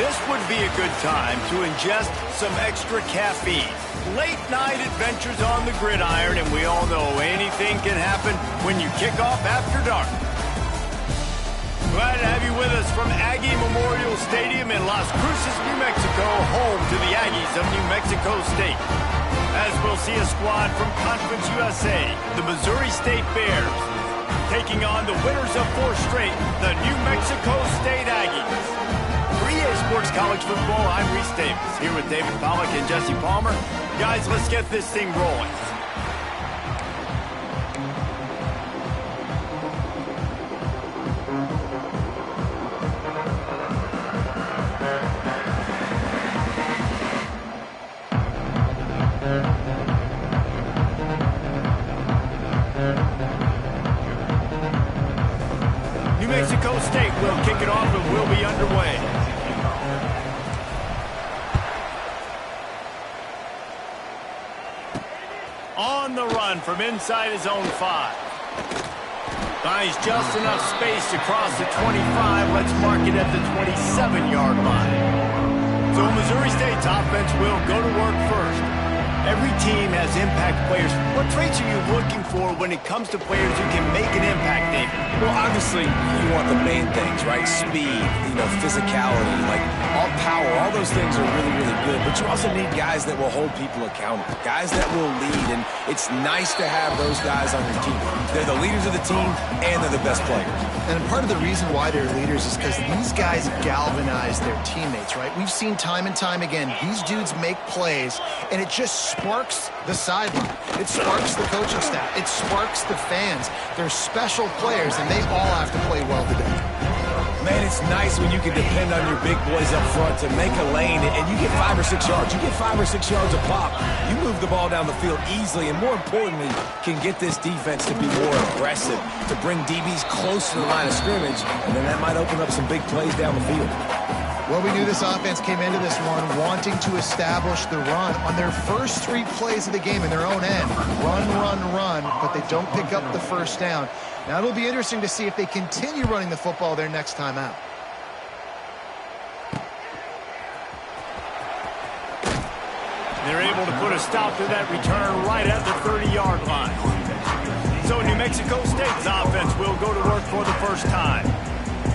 This would be a good time to ingest some extra caffeine. Late night adventures on the gridiron, and we all know anything can happen when you kick off after dark. Glad to have you with us from Aggie Memorial Stadium in Las Cruces, New Mexico, home to the Aggies of New Mexico State. As we'll see a squad from Conference USA, the Missouri State Bears, taking on the winners of 4 straight, the New Mexico State Aggies. For EA Sports College Football, I'm Reese Davis, here with David Pollack and Jesse Palmer. Guys, let's get this thing rolling. New Mexico State will kick it off and we'll be underway. On the run from inside his own 5. Finds just enough space to cross the 25. Let's mark it at the 27-yard line. So Missouri State's offense will go to work first. Every team has impact players. What traits are you looking for when it comes to players who can make an impact, David? Well, obviously, you want the main things, right? Speed, physicality, like all power, all those things are really, really good. But you also need guys that will hold people accountable, guys that will lead, and it's nice to have those guys on your team. They're the leaders of the team, and they're the best players. And part of the reason why they're leaders is because these guys galvanize their teammates, right? We've seen time and time again, these dudes make plays, and it just sparks the sideline. It sparks the coaching staff. It sparks the fans. They're special players, and they all have to play well today. Man, it's nice when you can depend on your big boys up front to make a lane, and you get 5 or 6 yards. You get 5 or 6 yards a pop. You move the ball down the field easily, and more importantly, can get this defense to be more aggressive, to bring DBs close to the line of scrimmage, and then that might open up some big plays down the field. Well, we knew this offense came into this one wanting to establish the run on their first 3 plays of the game in their own end. Run, run, run, but they don't pick up the first down. Now, it'll be interesting to see if they continue running the football their next time out. They're able to put a stop to that return right at the 30-yard line. So New Mexico State's offense will go to work for the first time.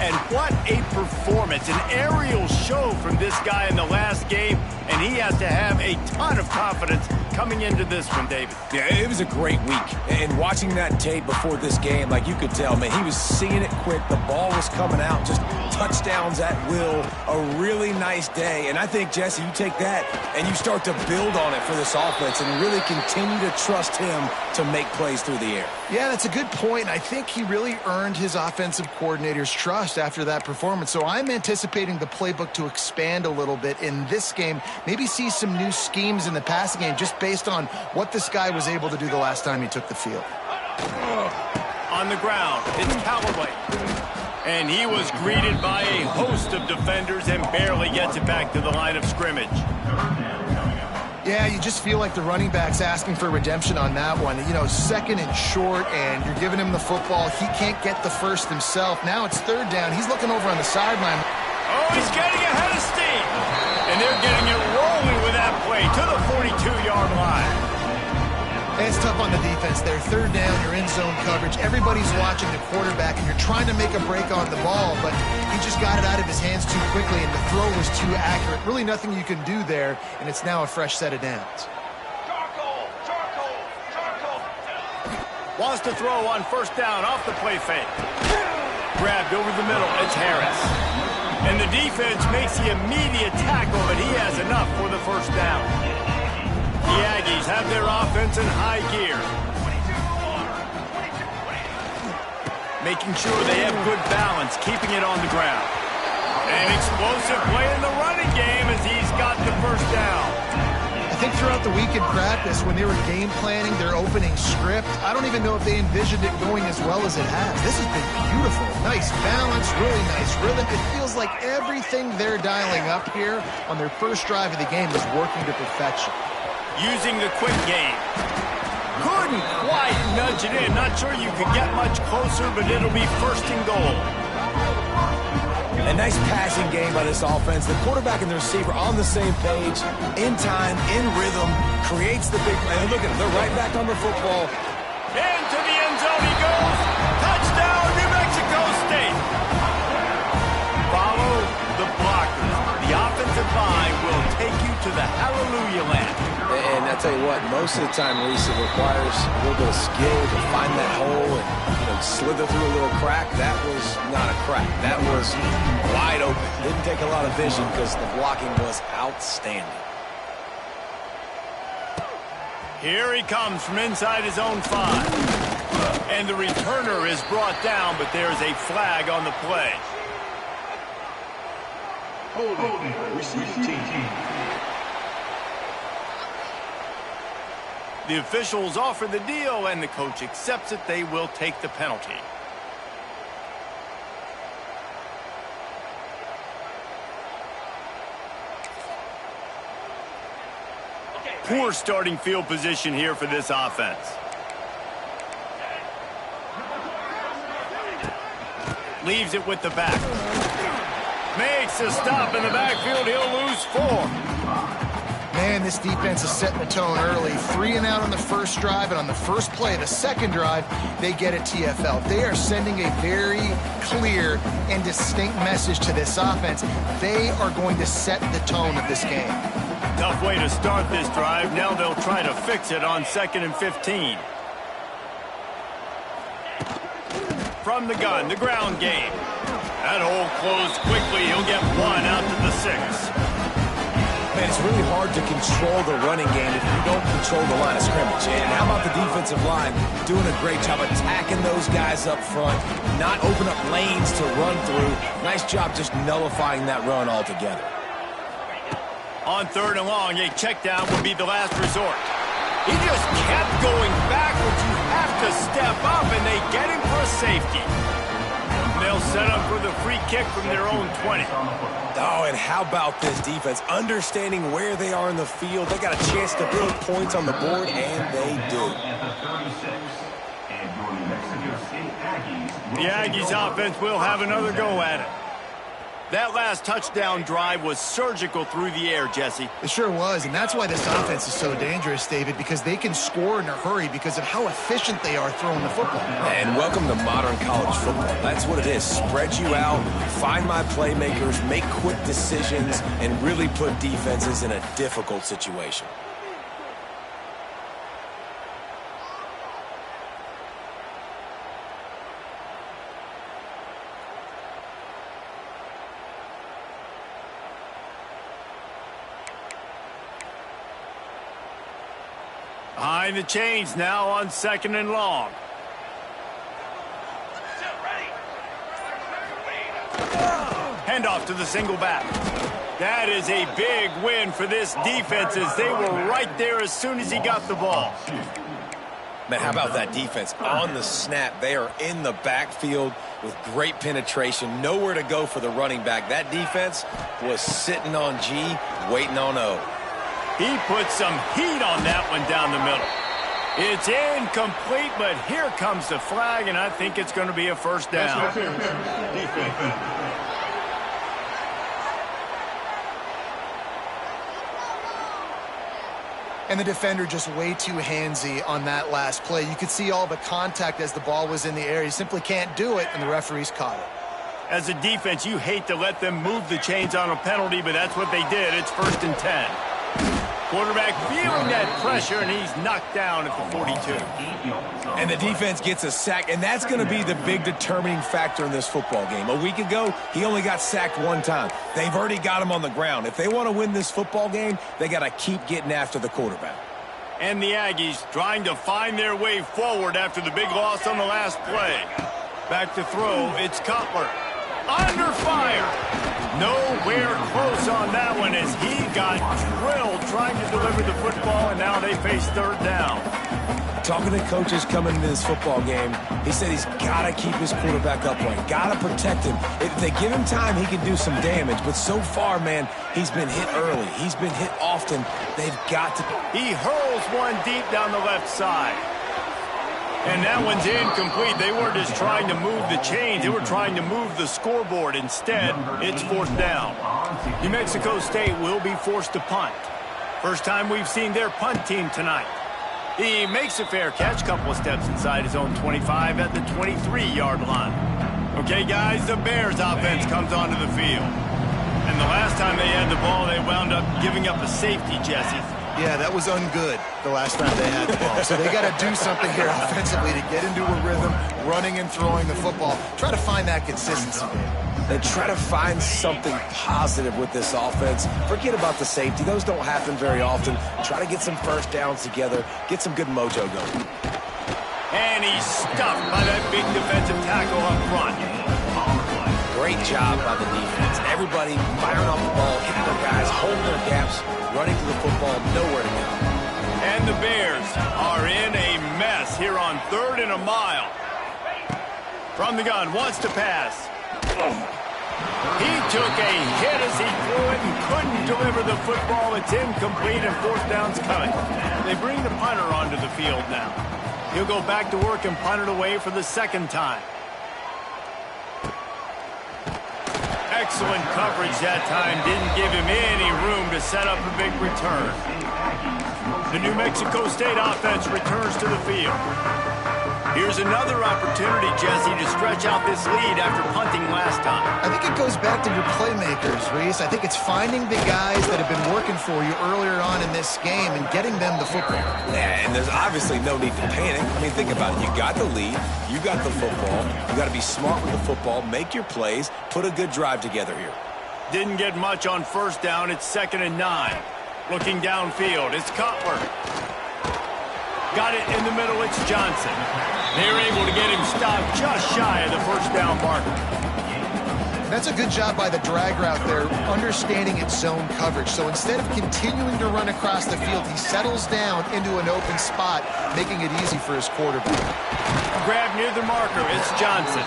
And what a performance, an aerial show from this guy in the last game, and he has to have a ton of confidence coming into this one, David. Yeah, it was a great week. And watching that tape before this game, like you could tell, man, he was seeing it quick. The ball was coming out, just touchdowns at will. A really nice day. And I think, Jesse, you take that and you start to build on it for this offense and really continue to trust him to make plays through the air. Yeah, that's a good point. I think he really earned his offensive coordinator's trust after that performance. So I'm anticipating the playbook to expand a little bit in this game. Maybe see some new schemes in the passing game just based on what this guy was able to do the last time he took the field. On the ground, it's Callaway. And he was greeted by a host of defenders and barely gets it back to the line of scrimmage. Yeah, you just feel like the running back's asking for redemption on that one. Second and short, and you're giving him the football. He can't get the first himself. Now it's 3rd down. He's looking over on the sideline. Oh, he's getting ahead of steam. And they're getting it rolling with that play to the 42-yard line. And it's tough on the defense there. 3rd down, you're in zone coverage. Everybody's watching the quarterback, and you're trying to make a break on the ball, but he just got it out of his hands too quickly, and the throw was too accurate. Really nothing you can do there, and it's now a fresh set of downs. Wants to throw on 1st down off the play fake. Grabbed over the middle. It's Harris. And the defense makes the immediate tackle, but he has enough for the 1st down. The Aggies have their offense in high gear. Making sure they have good balance, keeping it on the ground. An explosive play in the running game as he's got the 1st down. I think throughout the week in practice, when they were game planning their opening script, I don't even know if they envisioned it going as well as it has. This has been beautiful. Nice balance, really nice rhythm. It feels like everything they're dialing up here on their first drive of the game is working to perfection. Using the quick game. Couldn't quite nudge it in. Not sure you could get much closer, but it'll be 1st and goal. A nice passing game by this offense. The quarterback and the receiver on the same page, in time, in rhythm, creates the big play. Look at it, they're right back on the football. Into the end zone he goes. Touchdown, New Mexico State. Follow the blockers. The offensive line will take you to the hallelujah land. And I tell you what, most of the time, Reese, it requires a little bit of skill to find that hole and slither through a little crack. That was not a crack. That was wide open. Didn't take a lot of vision because the blocking was outstanding. Here he comes from inside his own 5. And the returner is brought down, but there's a flag on the play. Holding. Receiving team. The officials offer the deal, and the coach accepts it. They will take the penalty. Poor starting field position here for this offense. Leaves it with the back. Makes a stop in the backfield. He'll lose 4. Man, this defense is setting the tone early. 3 and out on the first drive, and on the first play, the second drive, they get a TFL. They are sending a very clear and distinct message to this offense. They are going to set the tone of this game. Tough way to start this drive. Now they'll try to fix it on 2nd and 15. From the gun, the ground game. That hole closed quickly. He'll get 1 out to the 6. Man, it's really hard to control the running game if you don't control the line of scrimmage. And how about the defensive line doing a great job attacking those guys up front, not open up lanes to run through. Nice job just nullifying that run altogether. On 3rd and long, a check down would be the last resort. He just kept going backwards. You have to step up, and they get him for a safety. They'll set up for the free kick from their own 20. Oh, and how about this defense? Understanding where they are in the field. They got a chance to build points on the board, and they do. The Aggies offense will have another go at it. That last touchdown drive was surgical through the air, Jesse. It sure was, and that's why this offense is so dangerous, David, because they can score in a hurry because of how efficient they are throwing the football. And welcome to modern college football. That's what it is. Spread you out, find my playmakers, make quick decisions, and really put defenses in a difficult situation. Behind the chains now on 2nd and long. Handoff to the single back. That is a big win for this defense as they were right there as soon as he got the ball. Man, how about that defense? On the snap, they are in the backfield with great penetration. Nowhere to go for the running back. That defense was sitting on G, waiting on O. He put some heat on that one down the middle. It's incomplete, but here comes the flag, and I think it's going to be a first down. And the defender just way too handsy on that last play. You could see all the contact as the ball was in the air. He simply can't do it, and the referees caught it. As a defense, you hate to let them move the chains on a penalty, but that's what they did. It's 1st and 10. Quarterback feeling that pressure, and he's knocked down at the 42. And the defense gets a sack, and that's going to be the big determining factor in this football game. A week ago, he only got sacked 1 time. They've already got him on the ground. If they want to win this football game, they got to keep getting after the quarterback. And the Aggies trying to find their way forward after the big loss on the last play. Back to throw, it's Cutler. Under fire. Nowhere close on that one as he got drilled trying to deliver the football, and now they face 3rd down. Talking to coaches coming into this football game, he said he's got to keep his quarterback upright, got to protect him. If they give him time, he can do some damage. But so far, man, he's been hit early. He's been hit often. They've got to. He hurls one deep down the left side. And that one's incomplete. They weren't just trying to move the chains. They were trying to move the scoreboard. Instead, it's fourth down. New Mexico State will be forced to punt. First time we've seen their punt team tonight. He makes a fair catch, couple of steps inside his own 25 at the 23-yard line. Okay, guys, the Bears offense comes onto the field. And the last time they had the ball, they wound up giving up a safety, Jesse. Yeah, that was ungood the last time they had the ball. So they got to do something here offensively to get into a rhythm, running and throwing the football. Try to find that consistency. And try to find something positive with this offense. Forget about the safety. Those don't happen very often. Try to get some first downs together. Get some good mojo going. And he's stuffed by that big defensive tackle up front. Great job by the defense. Everybody firing off the ball, hitting their guys, holding their gaps, running to the football, nowhere to go. And the Bears are in a mess here on 3rd and a mile. From the gun, wants to pass. He took a hit as he threw it and couldn't deliver the football. It's incomplete and fourth down's coming. They bring the punter onto the field now. He'll go back to work and punt it away for the second time. Excellent coverage that time. Didn't give him any room to set up a big return. The New Mexico State offense returns to the field. Here's another opportunity, Jesse, to stretch out this lead after punting last time. I think it goes back to your playmakers, Reese. I think it's finding the guys that have been working for you earlier on in this game and getting them the football. Yeah, and there's obviously no need to panic. I mean, think about it. You got the lead. You got the football. You got to be smart with the football. Make your plays. Put a good drive together here. Didn't get much on first down. It's 2nd and 9. Looking downfield. It's Cutler. Got it in the middle. It's Johnson. They're able to get him stopped just shy of the first down marker. That's a good job by the drag route there, understanding its zone coverage. So instead of continuing to run across the field, he settles down into an open spot, making it easy for his quarterback. Grab near the marker. It's Johnson.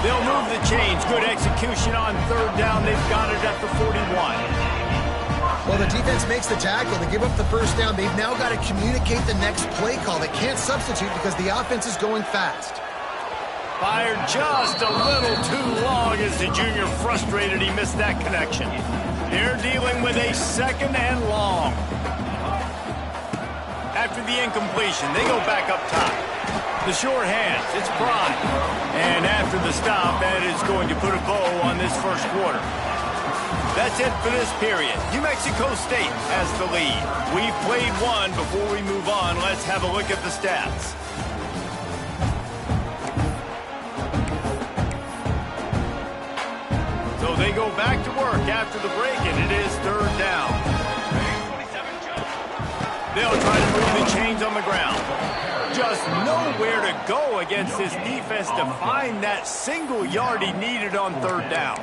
They'll move the chains. Good execution on 3rd down. They've got it at the 41. Well, the defense makes the tackle. They give up the first down. They've now got to communicate the next play call. They can't substitute because the offense is going fast. Fired just a little too long as the junior frustrated. He missed that connection. They're dealing with a 2nd and long. After the incompletion, they go back up top. The short hands, it's Pride. And after the stop, that is going to put a bow on this first quarter. That's it for this period. New Mexico State has the lead. We've played one. Before we move on, let's have a look at the stats. So they go back to work after the break, and it is 3rd down. They'll try to move the chains on the ground. Just nowhere to go against this defense to find that single yard he needed on 3rd down.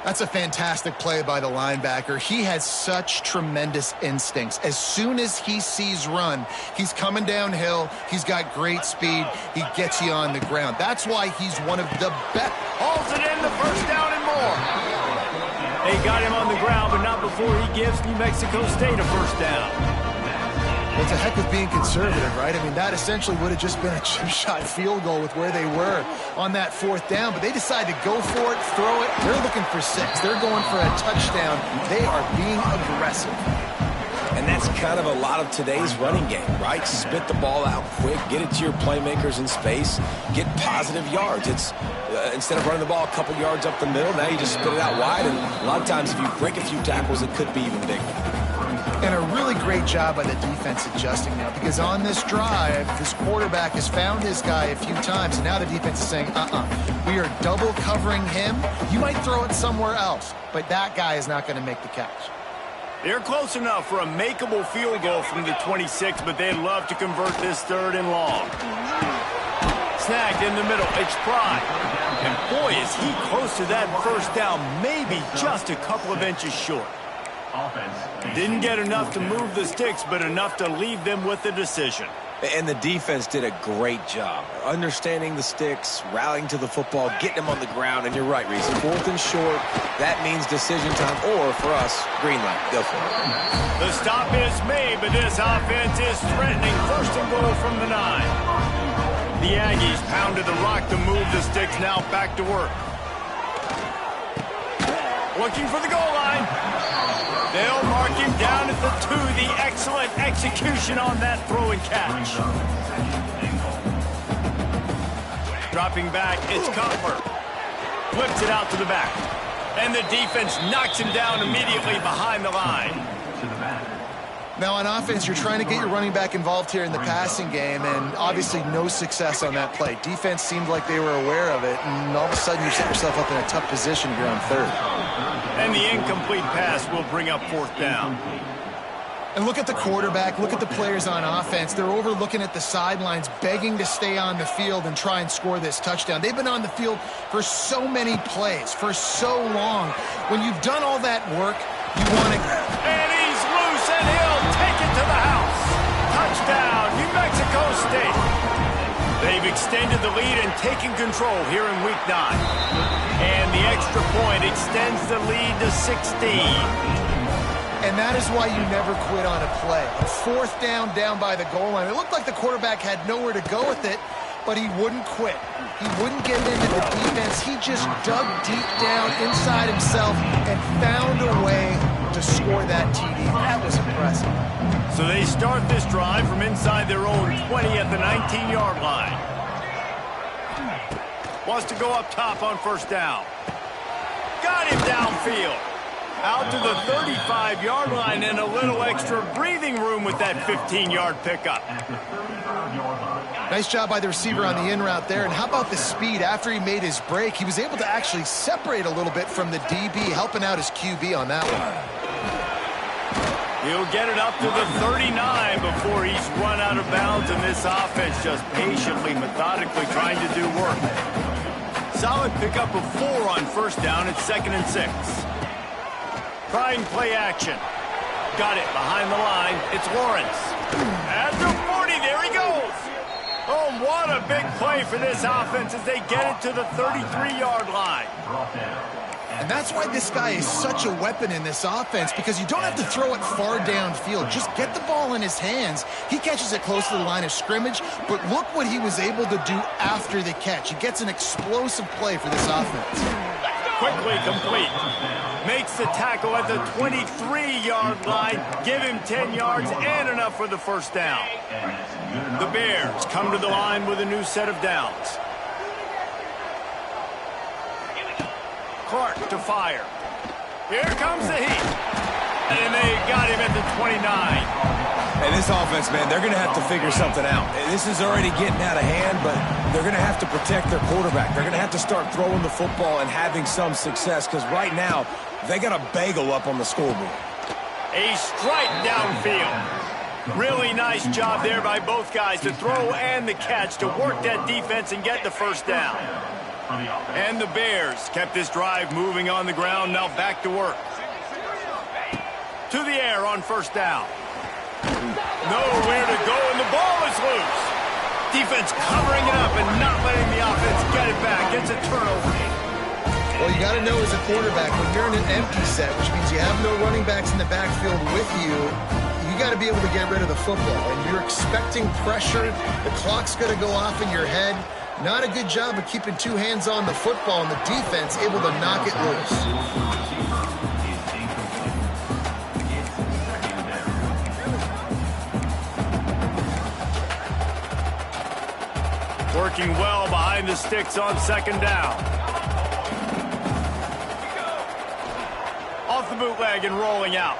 That's a fantastic play by the linebacker. He has such tremendous instincts. As soon as he sees run, he's coming downhill. He's got great speed. He gets you on the ground. That's why he's one of the best. Hauls it in, the first down and more. They got him on the ground, but not before he gives New Mexico State a first down. It's a heck of being conservative, right? I mean, that essentially would have just been a chip shot field goal with where they were on that 4th down. But they decide to go for it, throw it. They're looking for 6. They're going for a touchdown. They are being aggressive. And that's kind of a lot of today's running game, right? Spit the ball out quick, get it to your playmakers in space, get positive yards. It's instead of running the ball a couple yards up the middle, now you just spit it out wide. And a lot of times if you break a few tackles, it could be even bigger. And a really great job by the defense adjusting now, because on this drive, this quarterback has found his guy a few times, and now the defense is saying, we are double covering him. You might throw it somewhere else, but that guy is not going to make the catch. They're close enough for a makeable field goal from the 26, but they'd love to convert this 3rd and long. Snagged in the middle, it's Pride. And boy, is he close to that first down, maybe just a couple of inches short. Didn't get enough to move the sticks, but enough to leave them with the decision. And the defense did a great job understanding the sticks, rallying to the football, getting them on the ground. And you're right, Reese. 4th and short, that means decision time. Or for us, green light. Go for it. The stop is made, but this offense is threatening. 1st and goal from the 9. The Aggies pounded the rock to move the sticks. Now back to work. Looking for the goal line. They'll mark him down at the 2. The excellent execution on that throw and catch. Dropping back, it's Copper. Flips it out to the back. And the defense knocks him down immediately behind the line. Now on offense, you're trying to get your running back involved here in the passing game, and obviously no success on that play. Defense seemed like they were aware of it, and all of a sudden you set yourself up in a tough position here on 3rd. And the incomplete pass will bring up 4th down. And look at the quarterback, look at the players on offense. They're over looking at the sidelines, begging to stay on the field and try and score this touchdown. They've been on the field for so many plays, for so long. When you've done all that work, you want to... And he's loose, and he'll take it to the house. Touchdown, New Mexico State. They've extended the lead and taken control here in Week 9. And the extra point extends the lead to 16. And that is why you never quit on a play. A 4th down by the goal line. It looked like the quarterback had nowhere to go with it, but he wouldn't quit. He wouldn't get into the defense. He just dug deep down inside himself and found a way to score that TD. That was impressive. So they start this drive from inside their own 20 at the 19-yard line. Wants to go up top on 1st down. Got him downfield. Out to the 35-yard line and a little extra breathing room with that 15-yard pickup. Nice job by the receiver on the in route there. And how about the speed? After he made his break, he was able to actually separate a little bit from the DB, helping out his QB on that one. He'll get it up to the 39 before he's run out of bounds, and this offense just patiently, methodically trying to do work. Solid pickup of 4 on 1st down. It's 2nd and 6. Trying play action. Got it behind the line. It's Lawrence. At the 40, there he goes. Oh, what a big play for this offense as they get it to the 33-yard line. And that's why this guy is such a weapon in this offense, because you don't have to throw it far downfield. Just get the ball in his hands. He catches it close to the line of scrimmage, but look what he was able to do after the catch. He gets an explosive play for this offense. Quickly complete. Makes the tackle at the 23-yard line. Give him 10 yards and enough for the 1st down. The Bears come to the line with a new set of downs. Clark to fire. Here comes the heat. And they got him at the 29. And this offense, man, they're going to have to figure something out. This is already getting out of hand, but they're going to have to protect their quarterback. They're going to have to start throwing the football and having some success, because right now, they got a bagel up on the scoreboard. A strike downfield. Really nice job there by both guys to throw and the catch to work that defense and get the 1st down. And the Bears kept this drive moving on the ground. Now back to work. To the air on 1st down. Nowhere to go, and the ball is loose. Defense covering it up and not letting the offense get it back. It's a turnover. Well, you got to know as a quarterback, when you're in an empty set, which means you have no running backs in the backfield with you, you got to be able to get rid of the football. And you're expecting pressure. The clock's going to go off in your head. Not a good job of keeping 2 hands on the football, and the defense able to knock it loose. Working well behind the sticks on 2nd down. Off the bootleg and rolling out.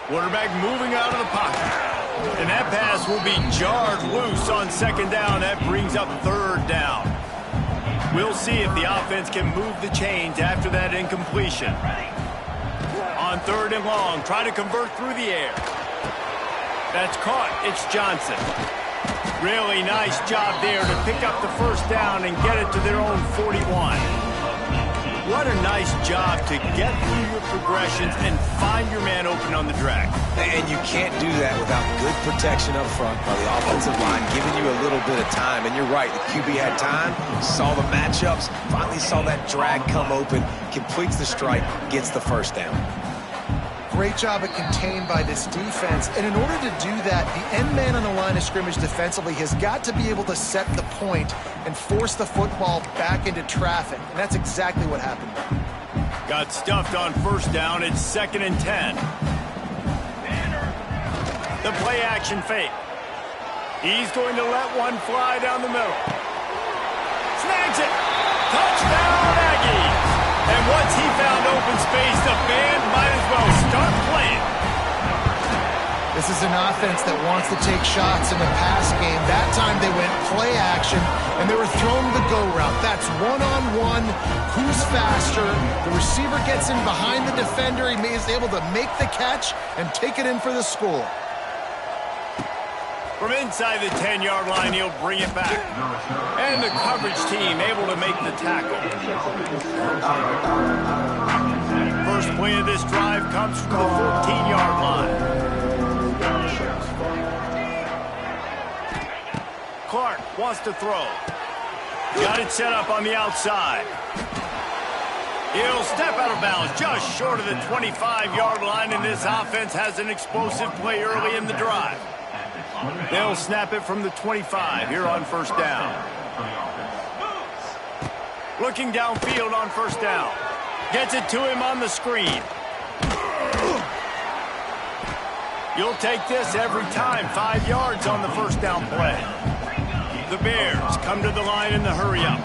Quarterback moving out of the pocket. And that pass will be jarred loose on 2nd down. That brings up 3rd down. We'll see if the offense can move the chains after that incompletion. On 3rd and long, try to convert through the air. That's caught. It's Johnson. Really nice job there to pick up the 1st down and get it to their own 41. What a nice job to get through your progressions and find your man open on the drag. And you can't do that without good protection up front by the offensive line, giving you a little bit of time. And you're right, the QB had time, saw the matchups, finally saw that drag come open, completes the strike, gets the first down. Great job at contained by this defense. And in order to do that, the end man on the line of scrimmage defensively has got to be able to set the point and force the football back into traffic. And that's exactly what happened. Got stuffed on first down. It's 2nd and 10. The play action fake. He's going to let one fly down the middle. Snags it. Touchdown, Aggies. And once he found open space, the band might as well start playing. This is an offense that wants to take shots in the pass game. That time they went play action, and they were throwing the go route. That's one-on-one. Who's faster? The receiver gets in behind the defender. He is able to make the catch and take it in for the score. From inside the 10-yard line, he'll bring it back. And the coverage team able to make the tackle. First play of this drive comes from the 14-yard line. Clark wants to throw. Got it set up on the outside. He'll step out of bounds just short of the 25-yard line, and this offense has an explosive play early in the drive. They'll snap it from the 25 here on first down. Looking downfield on first down. Gets it to him on the screen. You'll take this every time. 5 yards on the first down play. The Bears come to the line in the hurry-up.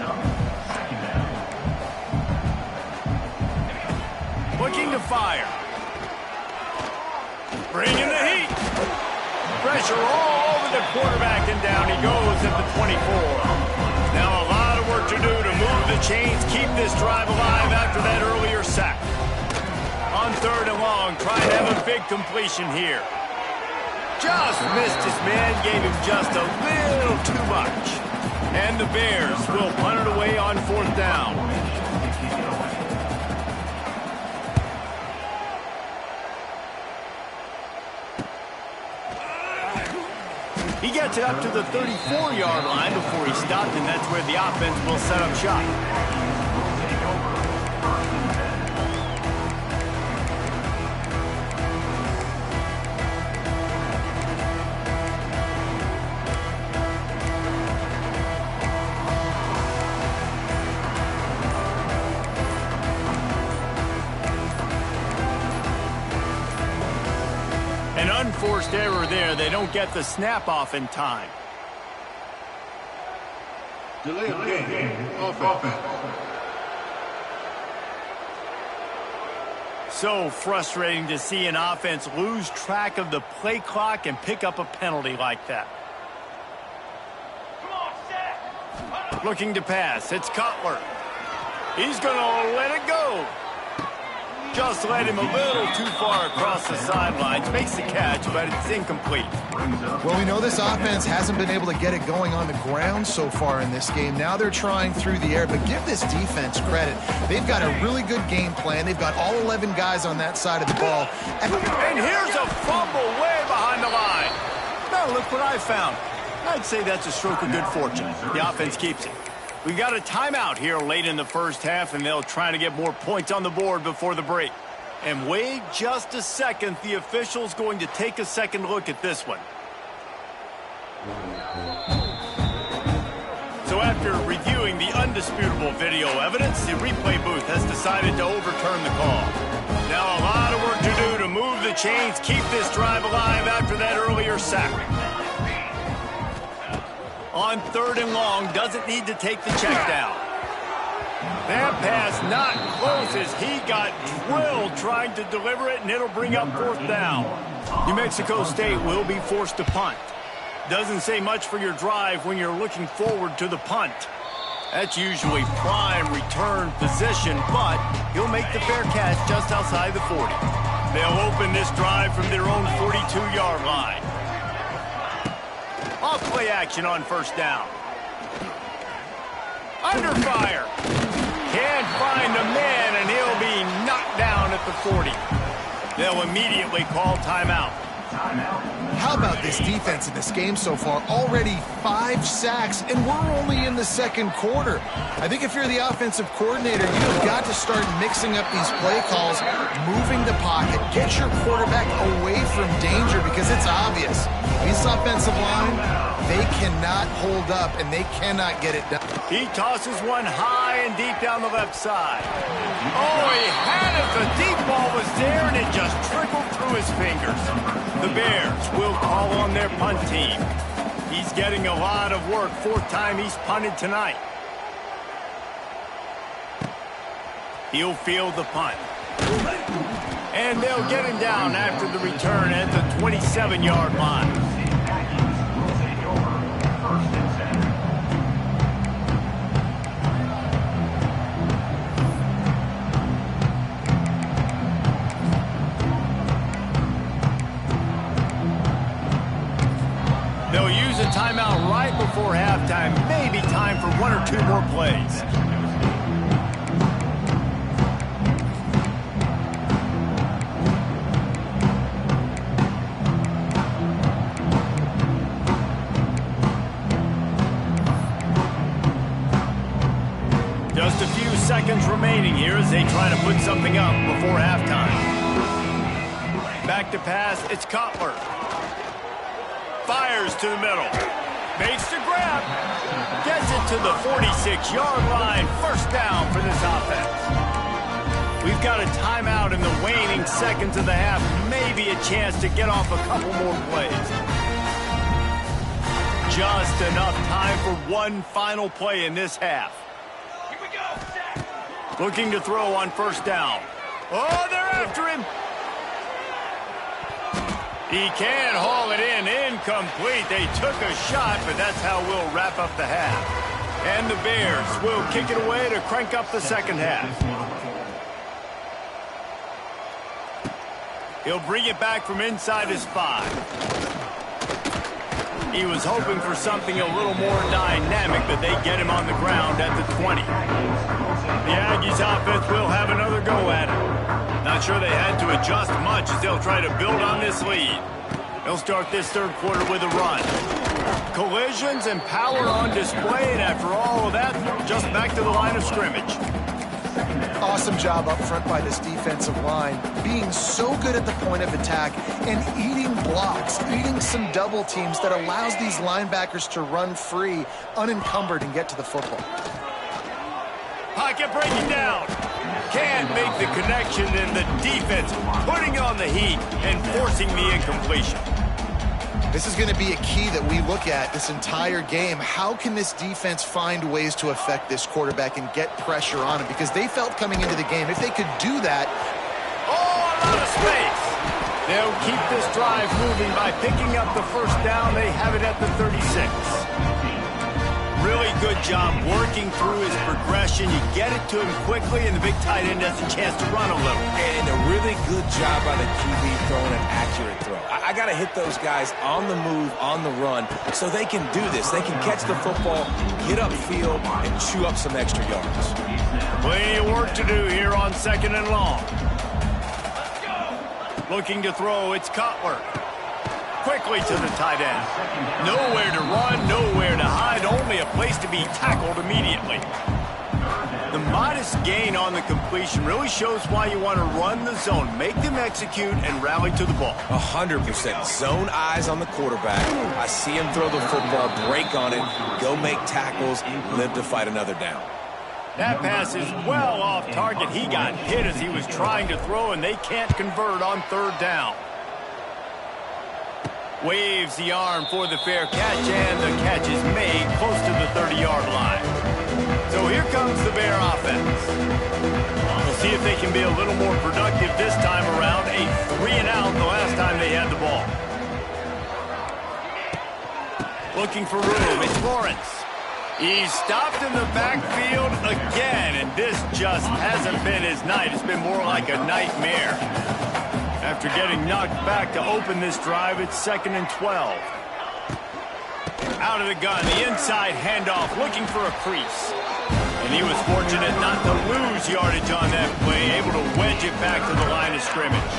Looking to fire. Bringing the heat. Pressure all over the quarterback, and down he goes at the 24. Now a lot of work to do to move the chains, keep this drive alive after that earlier sack. On 3rd and long, try and have a big completion here. Just missed his man, gave him just a little too much. And the Bears will punt it away on 4th down. He gets it up to the 34-yard line before he stopped, and that's where the offense will set up shop. An unforced error there. They don't get the snap off in time. Delay of game. Offense. So frustrating to see an offense lose track of the play clock and pick up a penalty like that. Looking to pass. It's Cutler. He's going to let it go. Just led him a little too far across the sidelines. Makes the catch, but it's incomplete. Well, we know this offense hasn't been able to get it going on the ground so far in this game. Now they're trying through the air, but give this defense credit. They've got a really good game plan. They've got all 11 guys on that side of the ball. And here's a fumble way behind the line. Now look what I found. I'd say that's a stroke of good fortune. The offense keeps it. We got a timeout here late in the first half, and they'll try to get more points on the board before the break. And wait just a second. The official's going to take a second look at this one. So after reviewing the undisputable video evidence, the replay booth has decided to overturn the call. Now a lot of work to do to move the chains, keep this drive alive after that earlier sack. On 3rd and long, doesn't need to take the check down. That pass not close as he got drilled trying to deliver it, and it'll bring up 4th down. New Mexico State will be forced to punt. Doesn't say much for your drive when you're looking forward to the punt. That's usually prime return position, but he'll make the fair catch just outside the 40. They'll open this drive from their own 42-yard line. Off play action on 1st down. Under fire. Can't Can't find a man, and he'll be knocked down at the 40. They'll immediately call timeout. How about this defense in this game so far? Already 5 sacks, and we're only in the second quarter. I think if you're the offensive coordinator, you've got to start mixing up these play calls, moving the pocket, get your quarterback away from danger, because it's obvious. This offensive line, they cannot hold up, and they cannot get it done. He tosses one high and deep down the left side. Oh, he had it. The deep ball was there, and it just trickled through his fingers. The Bears will call on their punt team. He's getting a lot of work. 4th time he's punted tonight. He'll field the punt. And they'll get him down after the return at the 27-yard line. They'll use a timeout right before halftime. Maybe time for 1 or 2 more plays. Just a few seconds remaining here as they try to put something up before halftime. Back to pass, it's Cutler. Fires to the middle. Makes the grab. Gets it to the 46-yard line. First down for this offense. We've got a timeout in the waning seconds of the half. Maybe a chance to get off a couple more plays. Just enough time for one final play in this half. Here we go. Looking to throw on first down. Oh, they're after him. He can't haul it in. Incomplete. They took a shot, but that's how we'll wrap up the half. And the Bears will kick it away to crank up the second half. He'll bring it back from inside his 5. He was hoping for something a little more dynamic, but they get him on the ground at the 20. The Aggies offense will have another go at it. Not sure they had to adjust much as they'll try to build on this lead. They'll start this third quarter with a run. Collisions and power on display, and after all of that, just back to the line of scrimmage. Awesome job up front by this defensive line, being so good at the point of attack and eating blocks, eating some double teams that allows these linebackers to run free, unencumbered, and get to the football. Pocket breaking down. Can't make the connection, and the defense putting on the heat and forcing the incompletion. This is going to be a key that we look at this entire game. How can this defense find ways to affect this quarterback and get pressure on him? Because they felt coming into the game, if they could do that. Oh, a lot of space. They'll keep this drive moving by picking up the first down. They have it at the 36. Really good job working through his progression. You get it to him quickly, and the big tight end has a chance to run a little. And a really good job by the QB throwing an accurate throw. I got to hit those guys on the move, on the run, so they can do this. They can catch the football, get upfield, and chew up some extra yards. Plenty of work to do here on 2nd and long. Looking to throw, it's Cutler. Quickly to the tight end. Nowhere to run, nowhere to hide, only a place to be tackled immediately. The modest gain on the completion really shows why you want to run the zone. Make them execute and rally to the ball. 100%. Zone eyes on the quarterback. I see him throw the football, break on it, go make tackles, live to fight another down. That pass is well off target. He got hit as he was trying to throw, and they can't convert on third down. Waves the arm for the fair catch, and the catch is made close to the 30-yard line. So here comes the Bear offense. We'll see if they can be a little more productive this time around. A 3-and-out the last time they had the ball. Looking for room, it's Lawrence. He's stopped in the backfield again, and this just hasn't been his night. It's been more like a nightmare. After getting knocked back to open this drive, it's 2nd and 12. Out of the gun, the inside handoff, looking for a crease. And he was fortunate not to lose yardage on that play, able to wedge it back to the line of scrimmage.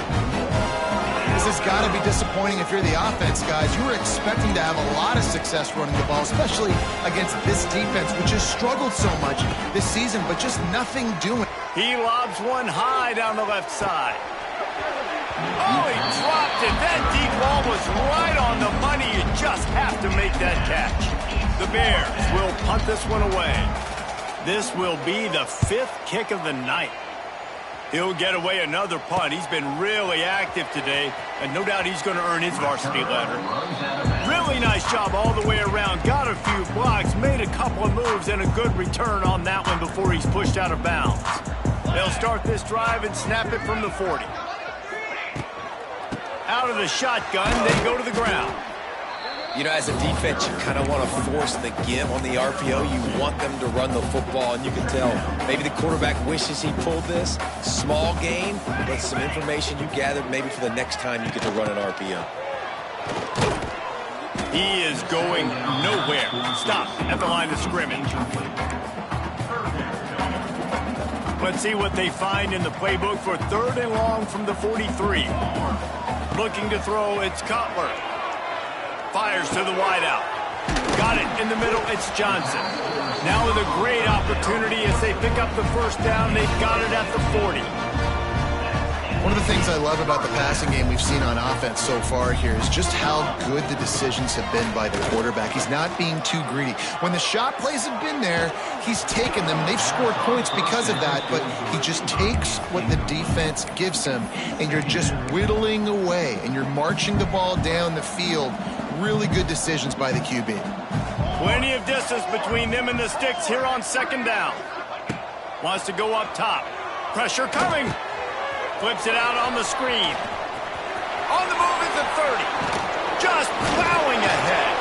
This has got to be disappointing if you're the offense, guys. You were expecting to have a lot of success running the ball, especially against this defense, which has struggled so much this season, but just nothing doing. He lobs one high down the left side. Oh, he dropped it. That deep ball was right on the money. You just have to make that catch. The Bears will punt this one away. This will be the 5th kick of the night. He'll get away another punt. He's been really active today, and no doubt he's going to earn his varsity letter. Really nice job all the way around. Got a few blocks, made a couple of moves, and a good return on that one before he's pushed out of bounds. They'll start this drive and snap it from the 40. Out of the shotgun, they go to the ground. You know, as a defense, you kind of want to force the give on the RPO. You want them to run the football, and you can tell maybe the quarterback wishes he pulled this. Small gain, but some information you gathered maybe for the next time you get to run an RPO. He is going nowhere. Stop at the line of scrimmage. Let's see what they find in the playbook for 3rd and long from the 43. Looking to throw, it's Cutler. Fires to the wideout. Got it in the middle, it's Johnson. Now with a great opportunity as they pick up the first down, they've got it at the 40. One of the things I love about the passing game we've seen on offense so far here is just how good the decisions have been by the quarterback. He's not being too greedy. When the shot plays have been there, he's taken them. They've scored points because of that, but he just takes what the defense gives him, and you're just whittling away, and you're marching the ball down the field. Really good decisions by the QB. Plenty of distance between them and the sticks here on 2nd down. Wants to go up top. Pressure coming. Flips it out on the screen. On the move at the 30. Just plowing ahead.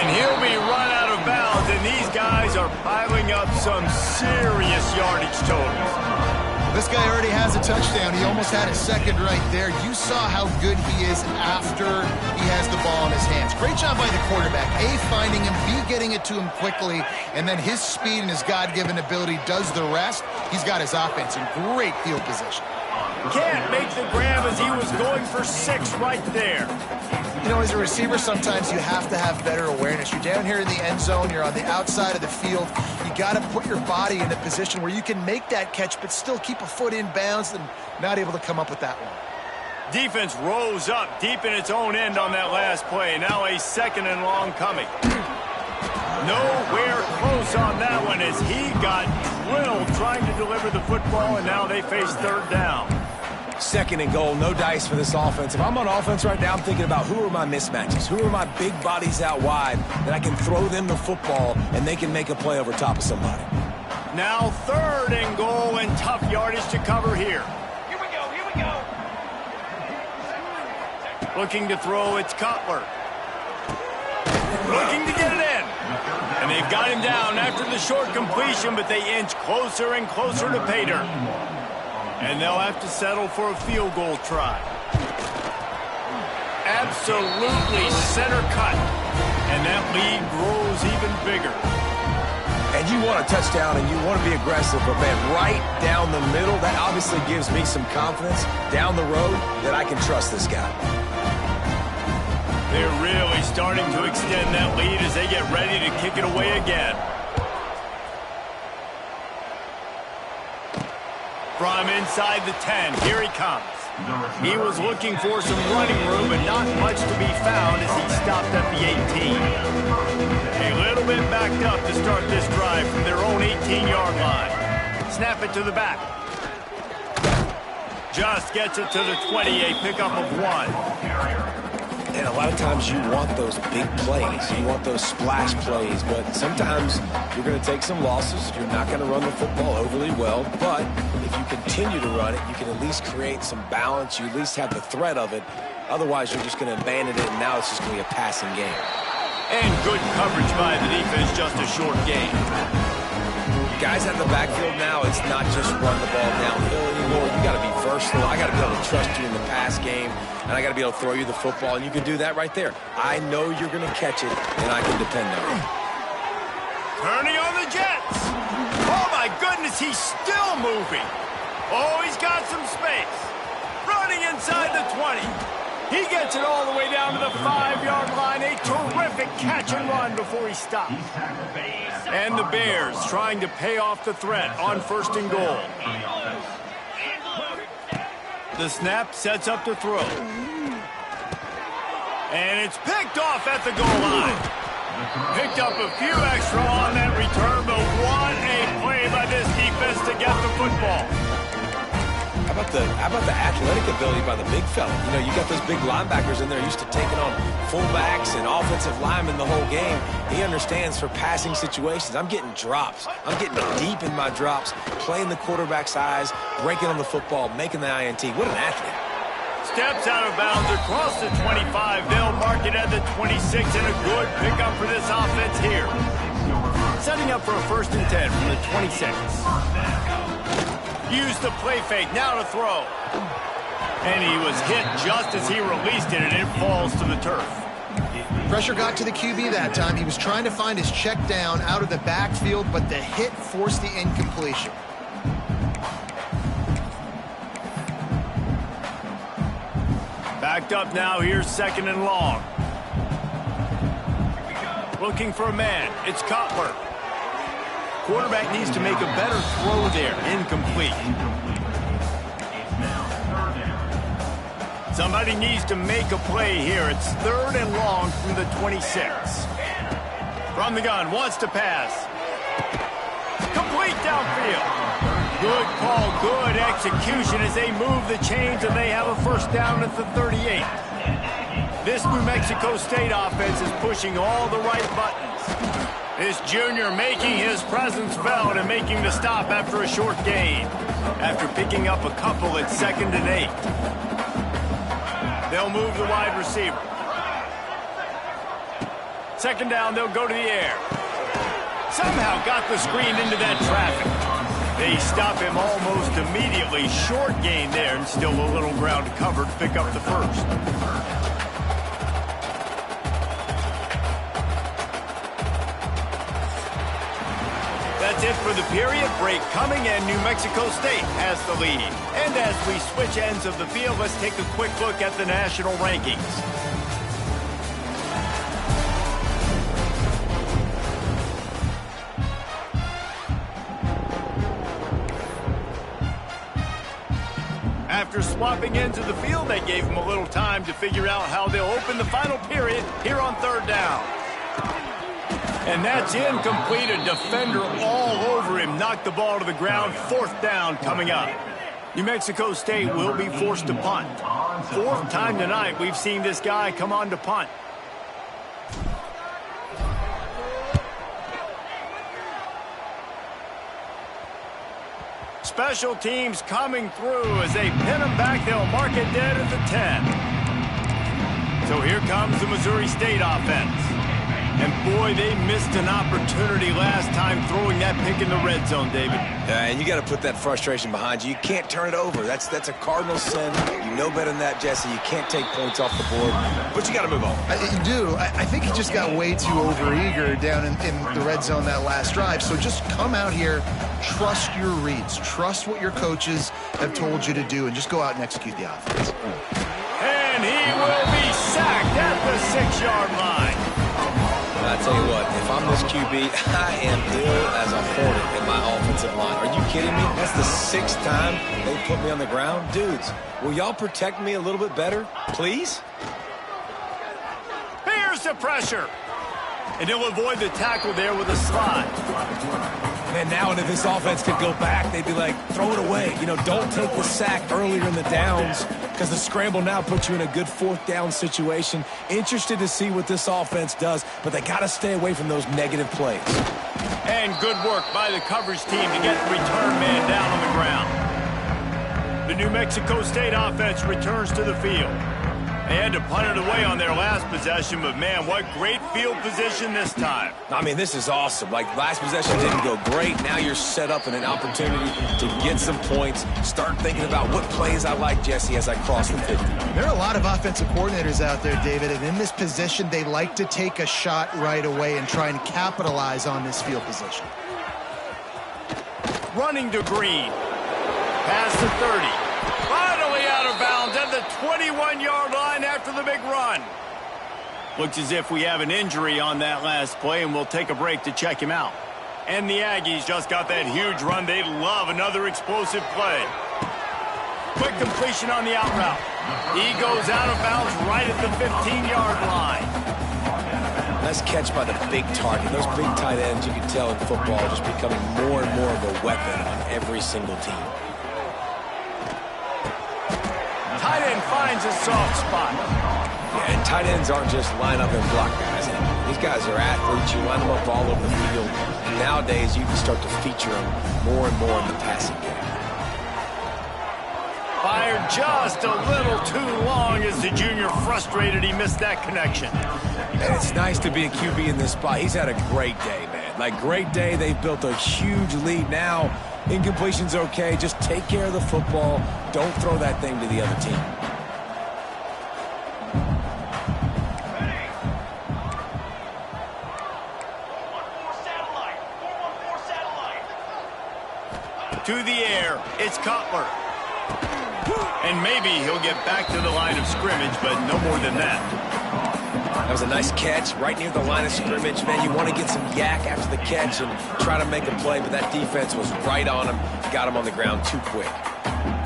And he'll be run out of bounds, and these guys are piling up some serious yardage totals. This guy already has a touchdown. He almost had a 2nd right there. You saw how good he is after he has the ball in his hands. Great job by the quarterback. A, finding him, B, getting it to him quickly, and then his speed and his God-given ability does the rest. He's got his offense in great field position. Can't make the grab as he was going for 6 right there. You know, as a receiver, sometimes you have to have better awareness. You're down here in the end zone. You're on the outside of the field. You got to put your body in a position where you can make that catch but still keep a foot in bounds and not able to come up with that one. Defense rose up deep in its own end on that last play. Now a 2nd and long coming. Nowhere close on that one as he got drilled trying to deliver the football, and now they face 3rd down. 2nd and goal, no dice for this offense. If I'm on offense right now, I'm thinking about who are my mismatches? Who are my big bodies out wide that I can throw them the football and they can make a play over top of somebody? Now 3rd and goal and tough yardage to cover here. Here we go. Looking to throw, it's Cutler. Looking to get it in. And they've got him down after the short completion, but they inch closer and closer to pay dirt. And they'll have to settle for a field goal try. Absolutely center cut. And that lead grows even bigger. And you want a touchdown and you want to be aggressive, but man, right down the middle, that obviously gives me some confidence down the road that I can trust this guy. They're really starting to extend that lead as they get ready to kick it away again. From inside the 10, here he comes. He was looking for some running room, but not much to be found as he stopped at the 18. A little bit backed up to start this drive from their own 18-yard line. Snap it to the back. Just gets it to the 20, a pickup of 1. And a lot of times you want those big plays. You want those splash plays, but sometimes you're going to take some losses. You're not going to run the football overly well, but if you continue to run it, you can at least create some balance. You at least have the threat of it. Otherwise, you're just going to abandon it, and now it's just going to be a passing game. And good coverage by the defense, just a short game. Guys at the backfield now, it's not just run the ball downhill anymore. You got to be versatile. I got to be able to trust you in the pass game, and I got to be able to throw you the football, and you can do that right there. I know you're going to catch it, and I can depend on it. Turning on the Jets. Oh, my goodness, he's still moving. Oh, he's got some space. Running inside the 20. He gets it all the way down to the 5-yard line. A terrific catch and run before he stops. And the Bears trying to pay off the threat on 1st and goal. The snap sets up to throw. And it's picked off at the goal line. Picked up a few extra on that return, but what a play by this defense to get the football. How about the athletic ability by the big fella? You know, you got those big linebackers in there used to taking on fullbacks and offensive linemen the whole game. He understands for passing situations. I'm getting drops. I'm getting deep in my drops, playing the quarterback's eyes, breaking on the football, making the INT. What an athlete. Steps out of bounds across the 25. They'll mark it at the 26, and a good pickup for this offense here. Setting up for a 1st and 10 from the 26. Use the play fake, now to throw. And he was hit just as he released it, and it falls to the turf. Pressure got to the QB that time. He was trying to find his check down out of the backfield, but the hit forced the incompletion. Backed up now, here's 2nd and long. Looking for a man, it's Cutler. Quarterback needs to make a better throw there, incomplete. Somebody needs to make a play here. It's 3rd and long from the 26. From the gun, wants to pass. Complete downfield. Good call, good execution as they move the chains and they have a 1st down at the 38. This New Mexico State offense is pushing all the right buttons. This junior making his presence felt and making the stop after a short gain. After picking up a couple at 2nd and 8. They'll move the wide receiver. 2nd down, they'll go to the air. Somehow got the screen into that traffic. They stop him almost immediately. Short gain there, and still a little ground to cover to pick up the 1st. That's it for the period. Break coming, and New Mexico State has the lead. And as we switch ends of the field, let's take a quick look at the national rankings. After swapping ends of the field, they gave him a little time to figure out how they'll open the final period here on 3rd down. And that's incomplete. A defender all over him. Knocked the ball to the ground. 4th down coming up. New Mexico State will be forced to punt. 4th time tonight we've seen this guy come on to punt. Special teams coming through as they pin him back. They'll mark it dead at the 10. So here comes the Missouri State offense. And boy, they missed an opportunity last time throwing that pick in the red zone, David. And you got to put that frustration behind you. You can't turn it over. That's a cardinal sin. You know better than that, Jesse. You can't take points off the board, but you got to move on. You do. I think he just got way too overeager down in the red zone that last drive. So just come out here, trust your reads, trust what your coaches have told you to do, and just go out and execute the offense. And he will be sacked at the 6-yard line. I tell you what, if I'm this QB, I am ill as a hornet in my offensive line. Are you kidding me? That's the 6th time they put me on the ground. Dudes, will y'all protect me a little bit better, please? Here's the pressure. And he'll avoid the tackle there with a slide. Man, now if this offense could go back, they'd be like, throw it away. You know, don't take the sack earlier in the downs because the scramble now puts you in a good 4th down situation. Interested to see what this offense does, but they got to stay away from those negative plays. And good work by the coverage team to get the return man down on the ground. The New Mexico State offense returns to the field. They had to punt it away on their last possession, but man, what great field position this time. I mean, this is awesome. Like, last possession didn't go great. Now you're set up in an opportunity to get some points. Start thinking about what plays I like, Jesse, as I cross the 50. There are a lot of offensive coordinators out there, David, and in this position, they like to take a shot right away and try and capitalize on this field position. running to Green. Past the 30. Finally out of bounds at the 21-yard line after the big run. Looks as if we have an injury on that last play, and we'll take a break to check him out. And the Aggies just got that huge run. They love another explosive play. Quick completion on the out route. He goes out of bounds right at the 15-yard line. Nice catch by the big target. Those big tight ends, you can tell in football, are just becoming more and more of a weapon on every single team. Tight end finds a soft spot. Yeah, and tight ends aren't just line up and block guys anymore. These guys are athletes. You line them up all over the field. Nowadays, you can start to feature them more and more in the passing game. Fired just a little too long as the junior frustrated he missed that connection. And it's nice to be a QB in this spot. He's had a great day, man. Like, great day. They've built a huge lead now. Incompletion's okay. Just take care of the football. Don't throw that thing to the other team. To the air, it's Cutler. And maybe he'll get back to the line of scrimmage, but no more than that. That was a nice catch right near the line of scrimmage. Man, you want to get some yak after the catch and try to make a play, but that defense was right on him. Got him on the ground too quick.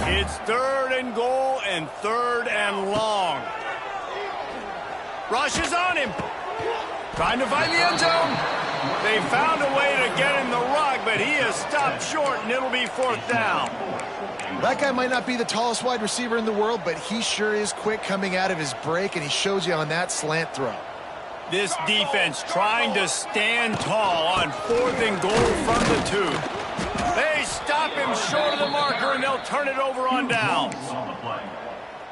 It's 3rd and goal and 3rd and long. Rush is on him. Trying to find the end zone. They found a way to get in the rug, but he has stopped short, and it'll be 4th down. That guy might not be the tallest wide receiver in the world, but he sure is quick coming out of his break, and he shows you on that slant throw. This defense trying to stand tall on 4th and goal from the 2. They stop him short of the marker, and they'll turn it over on downs.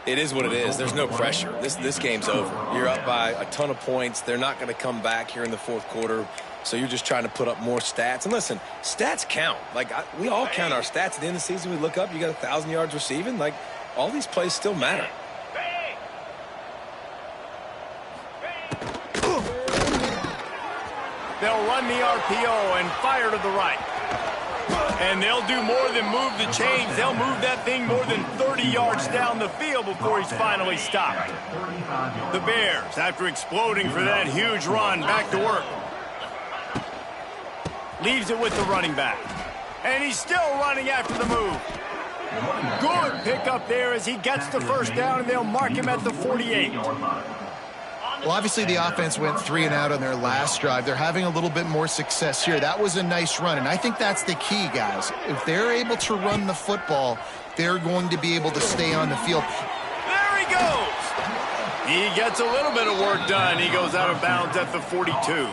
It is what it is. There's no pressure. This game's over. You're up by a ton of points. They're not going to come back here in the 4th quarter. So you're just trying to put up more stats. And listen, stats count. Like, we all count our stats. At the end of the season, we look up, you got 1,000 yards receiving. Like, all these plays still matter. They'll run the RPO and fire to the right. And they'll do more than move the chains. They'll move that thing more than 30 yards down the field before he's finally stopped. The Bears, after exploding for that huge run, back to work. Leaves it with the running back. And he's still running after the move. Good pickup there as he gets the 1st down, and they'll mark him at the 48. Well, obviously the offense went 3 and out on their last drive. They're having a little bit more success here. That was a nice run, and I think that's the key, guys. If they're able to run the football, they're going to be able to stay on the field. There he goes. He gets a little bit of work done. He goes out of bounds at the 42.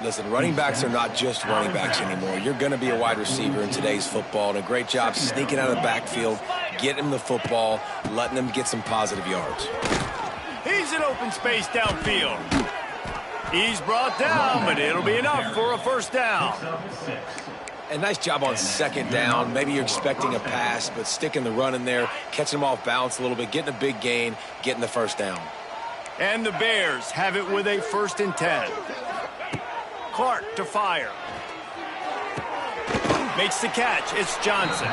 Listen, running backs are not just running backs anymore. You're going to be a wide receiver in today's football, and a great job sneaking out of the backfield, getting him the football, letting him get some positive yards. He's in open space downfield. He's brought down, but it'll be enough for a 1st down. And nice job on 2nd down. Maybe you're expecting a pass, but sticking the run in there, catching him off balance a little bit, getting a big gain, getting the 1st down. And the Bears have it with a 1st and 10. Clark to fire. Makes the catch. It's Johnson.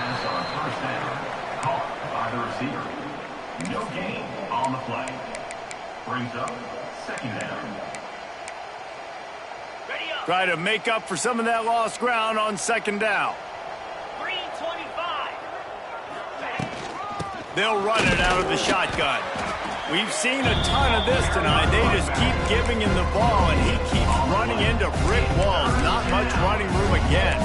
No gain on the play. Brings up 2nd down. Try to make up for some of that lost ground on 2nd down. 325. They'll run it out of the shotgun. We've seen a ton of this tonight. They just keep giving him the ball, and he keeps running into brick walls. Not much running room again.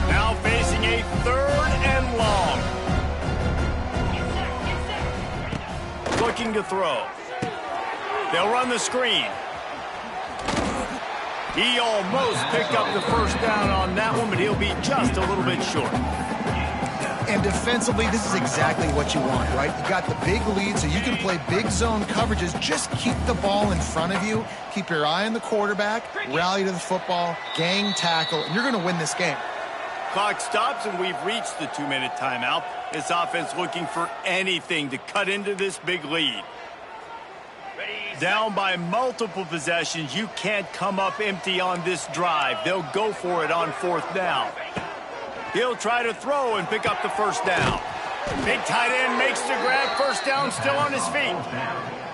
Now facing a 3rd and long. Looking to throw. They'll run the screen. He almost picked up the 1st down on that one, but he'll be just a little bit short. And defensively, this is exactly what you want, right? You got the big lead, so you can play big zone coverages. Just keep the ball in front of you. Keep your eye on the quarterback, rally to the football, gang tackle, and you're going to win this game. Clock stops, and we've reached the 2-minute timeout. This offense looking for anything to cut into this big lead. Down by multiple possessions, you can't come up empty on this drive. They'll go for it on 4th down. He'll try to throw and pick up the 1st down. Big tight end makes the grab, 1st down, still on his feet.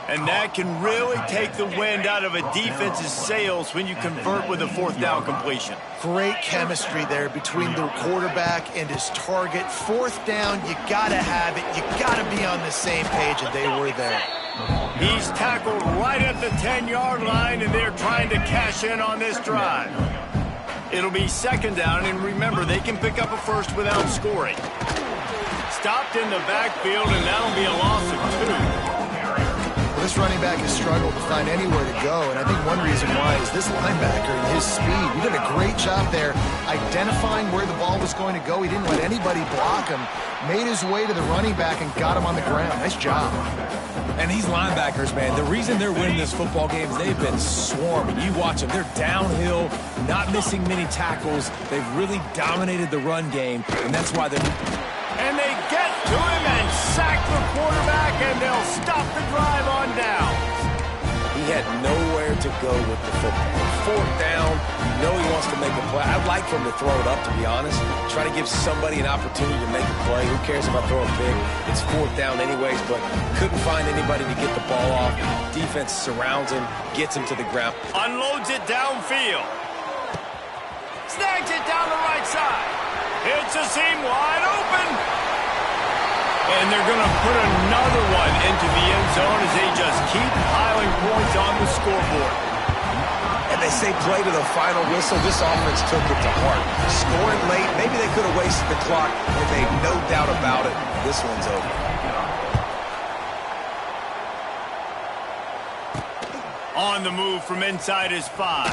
And that can really take the wind out of a defense's sails when you convert with a 4th down completion. Great chemistry there between the quarterback and his target. 4th down, you gotta have it. You gotta be on the same page, and they were there. He's tackled right at the 10-yard line, and they're trying to cash in on this drive. It'll be 2nd down, and remember, they can pick up a 1st without scoring. Stopped in the backfield, and that'll be a loss of 2. Well, this running back has struggled to find anywhere to go, and I think one reason why is this linebacker and his speed. He did a great job there identifying where the ball was going to go. He didn't let anybody block him, made his way to the running back and got him on the ground. Nice job. And these linebackers, man, the reason they're winning this football game is they've been swarming. You watch them. They're downhill, not missing many tackles. They've really dominated the run game, and that's why they're... And they get to him and sack the quarterback, and they'll stop the drive on down. He had nowhere to go with the football. 4th down, you know he wants to make a play. I'd like for him to throw it up, to be honest. Try to give somebody an opportunity to make a play. Who cares about throwing big? It's 4th down anyways, but couldn't find anybody to get the ball off. Defense surrounds him, gets him to the ground. Unloads it downfield. Snags it down the right side. It's a seam wide open. And they're going to put another one into the end zone as they just keep piling points on the scoreboard. And they say play to the final whistle. This offense took it to heart. Scoring late, maybe they could have wasted the clock, but they've no doubt about it. This one's over. On the move from inside his 5.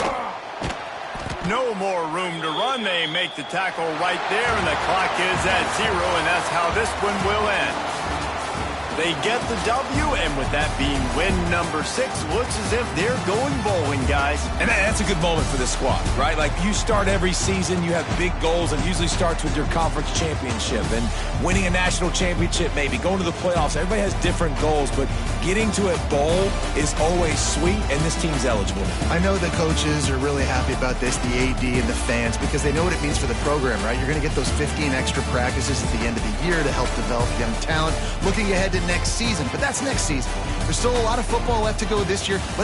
No more room to run. They make the tackle right there, and the clock is at 0, and that's how this one will end. They get the W, and with that being win number 6, looks as if they're going bowling, guys. And that's a good moment for this squad, right? Like, you start every season, you have big goals, and usually starts with your conference championship and winning a national championship, maybe going to the playoffs. Everybody has different goals, but getting to a bowl is always sweet, and this team's eligible. I know the coaches are really happy about this, the AD and the fans, because they know what it means for the program, right? You're going to get those 15 extra practices at the end of the year to help develop young talent. Looking ahead to next season, but that's next season. There's still a lot of football left to go this year.